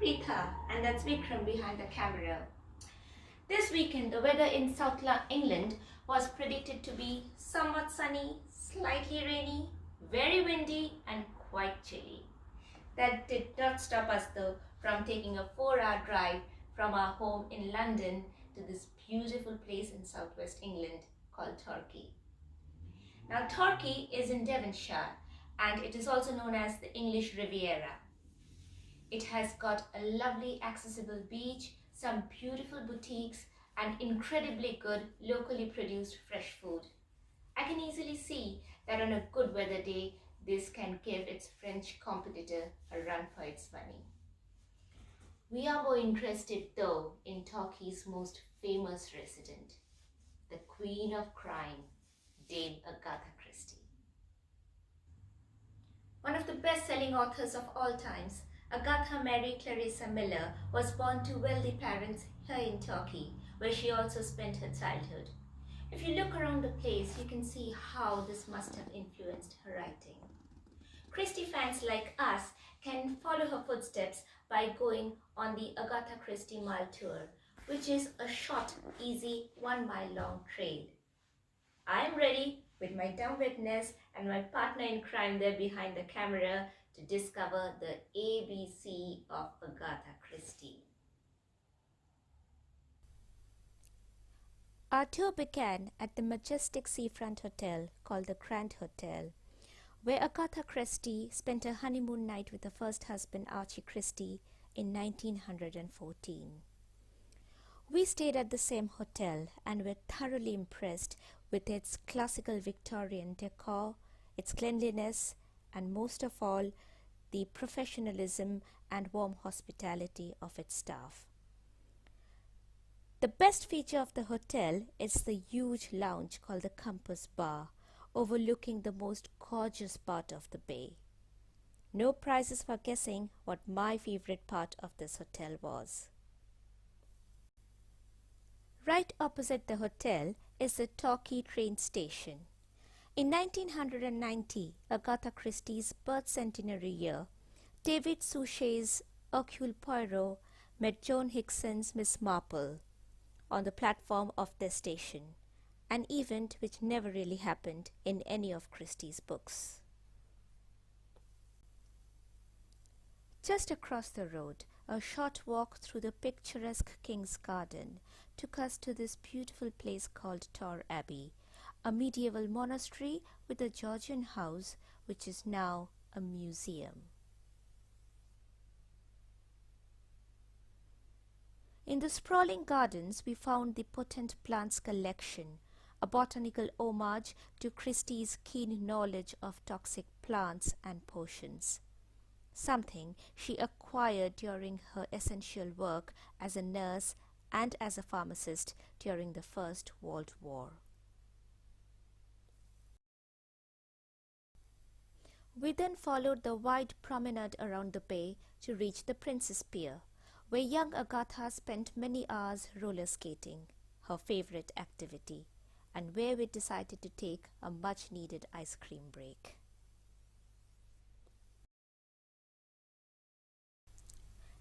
Pritha, and that's Vikram behind the camera. This weekend, the weather in South England was predicted to be somewhat sunny, slightly rainy, very windy, and quite chilly. That did not stop us though from taking a 4-hour drive from our home in London to this beautiful place in southwest England called Torquay. Now, Torquay is in Devonshire, and it is also known as the English Riviera. It has got a lovely accessible beach, some beautiful boutiques, and incredibly good locally produced fresh food. I can easily see that on a good weather day, this can give its French competitor a run for its money. We are more interested though in Torquay's most famous resident, the Queen of Crime, Dame Agatha Christie. One of the best-selling authors of all times, Agatha Mary Clarissa Miller was born to wealthy parents here in Torquay, where she also spent her childhood. If you look around the place, you can see how this must have influenced her writing. Christie fans like us can follow her footsteps by going on the Agatha Christie Mile Tour, which is a short, easy 1-mile-long trail. I am ready with my dumb witness and my partner in crime there behind the camera to discover the ABC of Agatha Christie. Our tour began at the majestic seafront hotel called the Grand Hotel, where Agatha Christie spent her honeymoon night with her first husband Archie Christie in 1914. We stayed at the same hotel and were thoroughly impressed with its classical Victorian decor, its cleanliness, and most of all, the professionalism and warm hospitality of its staff. The best feature of the hotel is the huge lounge called the Compass Bar, overlooking the most gorgeous part of the bay. No prizes for guessing what my favorite part of this hotel was. Right opposite the hotel is the Torquay train station. In 1990, Agatha Christie's birth centenary year, David Suchet's Hercule Poirot met Joan Hickson's Miss Marple on the platform of their station, an event which never really happened in any of Christie's books. Just across the road, a short walk through the picturesque King's Garden took us to this beautiful place called Torre Abbey, a medieval monastery with a Georgian house which is now a museum. In the sprawling gardens, we found the Potent Plants collection, a botanical homage to Christie's keen knowledge of toxic plants and potions, something she acquired during her essential work as a nurse and as a pharmacist during the First World War. We then followed the wide promenade around the bay to reach the Princess Pier, where young Agatha spent many hours roller skating, her favorite activity, and where we decided to take a much-needed ice cream break.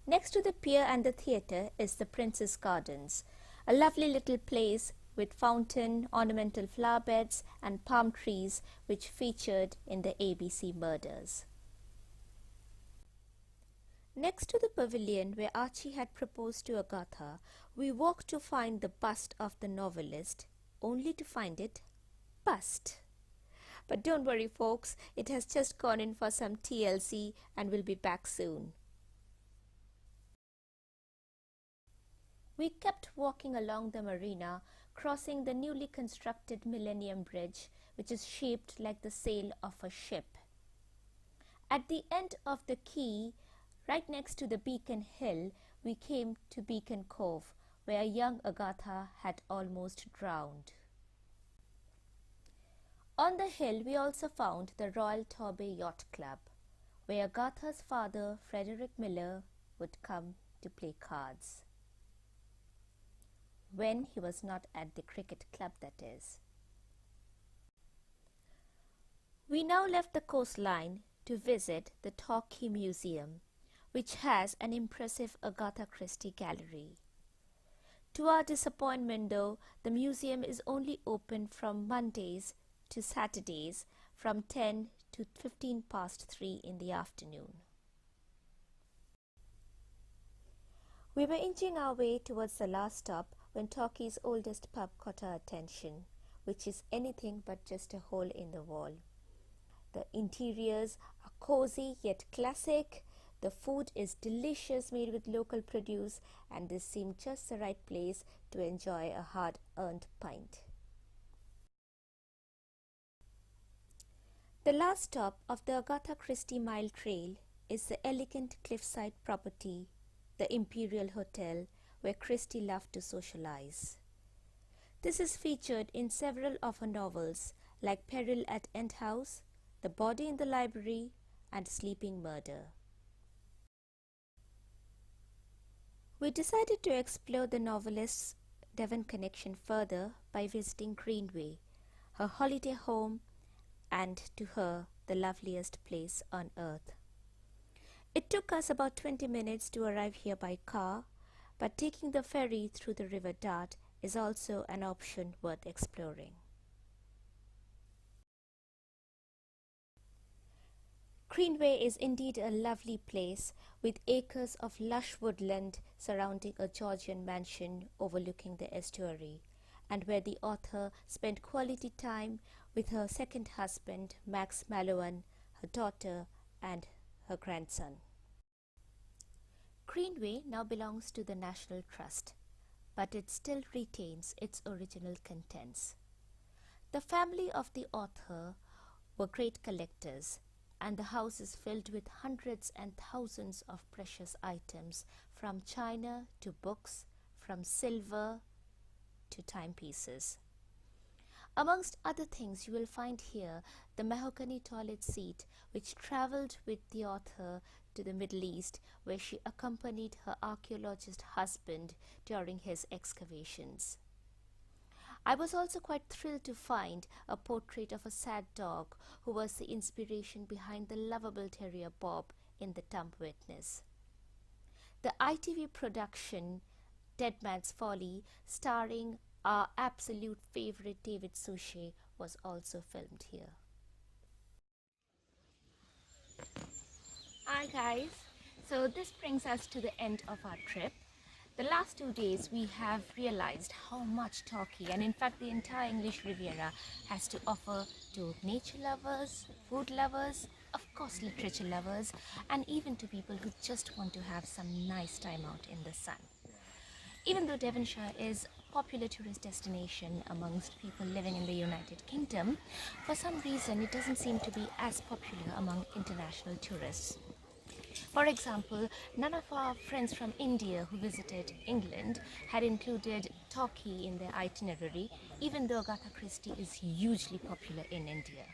Next to the pier and the theatre is the Princess Gardens, a lovely little place with fountain, ornamental flower beds and palm trees which featured in the ABC murders. Next to the pavilion where Archie had proposed to Agatha, we walked to find the bust of the novelist, only to find it bust. But don't worry folks, it has just gone in for some TLC and will be back soon. We kept walking along the marina, crossing the newly constructed Millennium Bridge, which is shaped like the sail of a ship. At the end of the quay, right next to the Beacon Hill, we came to Beacon Cove, where young Agatha had almost drowned. On the hill, we also found the Royal Torbay Yacht Club, where Agatha's father, Frederick Miller, would come to play cards. When he was not at the cricket club, that is. We now left the coastline to visit the Torquay Museum, which has an impressive Agatha Christie gallery. To our disappointment though, the museum is only open from Mondays to Saturdays from 10 to 15 past 3 in the afternoon. We were inching our way towards the last stop when Torquay's oldest pub caught our attention, which is anything but just a hole in the wall. The interiors are cozy yet classic. The food is delicious, made with local produce, and this seemed just the right place to enjoy a hard-earned pint. The last stop of the Agatha Christie Mile Trail is the elegant cliffside property, the Imperial Hotel, where Christie loved to socialize. This is featured in several of her novels like Peril at End House, The Body in the Library, and Sleeping Murder. We decided to explore the novelist's Devon connection further by visiting Greenway, her holiday home, and to her the loveliest place on earth. It took us about 20 minutes to arrive here by car, but taking the ferry through the River Dart is also an option worth exploring. Greenway is indeed a lovely place with acres of lush woodland surrounding a Georgian mansion overlooking the estuary, and where the author spent quality time with her second husband, Max Mallowan, her daughter, and her grandson. Greenway now belongs to the National Trust, but it still retains its original contents. The family of the author were great collectors, and the house is filled with hundreds and thousands of precious items, from china to books, from silver to timepieces. Amongst other things, you will find here the mahogany toilet seat which travelled with the author to the Middle East, where she accompanied her archaeologist husband during his excavations. I was also quite thrilled to find a portrait of a sad dog who was the inspiration behind the lovable terrier Bob in The Dumb Witness. The ITV production Dead Man's Folly, starring our absolute favorite David Suchet, was also filmed here. Hi guys, so this brings us to the end of our trip. The last 2 days we have realized how much Torquay, and in fact the entire English Riviera, has to offer to nature lovers, food lovers, of course literature lovers, and even to people who just want to have some nice time out in the sun. Even though Devonshire is a popular tourist destination amongst people living in the United Kingdom, for some reason it doesn't seem to be as popular among international tourists. For example, none of our friends from India who visited England had included Torquay in their itinerary, even though Agatha Christie is hugely popular in India.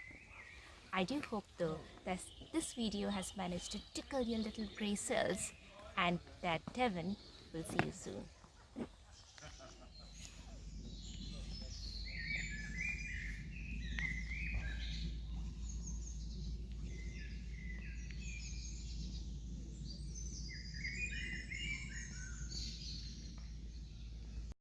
I do hope though that this video has managed to tickle your little grey cells, and that Devon will see you soon.